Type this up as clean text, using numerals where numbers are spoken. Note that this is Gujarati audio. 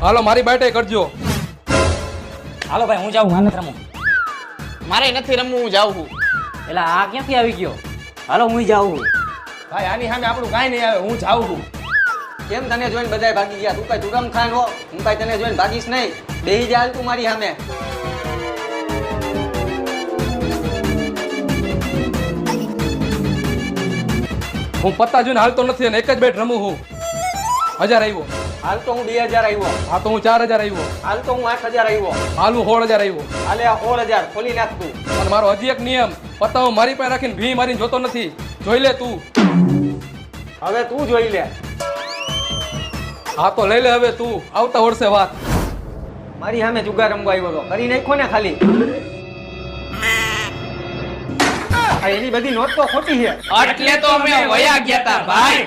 હાલો મારી બાઈટે કરજો. હાલો ભાઈ હું જાઉં, મારે રમું. મારે નથી રમવું, હું જાઉં છું. એટલે આ ક્યાંથી આવી ગયો? હાલો હું જાઉં. ભાઈ આની સામે આપણું કાંઈ નહીં આવે, હું જાઉં છું. કેમ તને જોઈને બધાય ભાગી ગયા? તું કઈ તુરમ ખાન હો, હું કઈ તને જોઈને ભાગીશ નહીં. બેહી જા હાલ તું મારી સામે. હું પત્તા જોઈને હાલતો નથી અને એક જ બેટ રમું છું. 1000 આવ્યો. હાલ તો હું 2000 આવ્યો. હા તો હું 4000 આવ્યો. હાલ તો હું 8000 આવ્યો. હાલું 16000 આવ્યો. હાલે આ 16000 ખોલી નાખ તું. અને મારો હજી એક નિયમ, પત્તા હું મારી પાસે રાખીને ભી મારીને જોતો નથી. જોઈ લે તું. હવે તું જોઈ લે. હા તો લઈ લે હવે તું, આવતા વર્ષે વાત. મારી સામે જુગાર રમવા આવ્યો તો કરી નાખો ને ખાલી. આ એની બધી નોટ તો ખોટી છે. એટલે તો અમે વયા ગયા તા ભાઈ.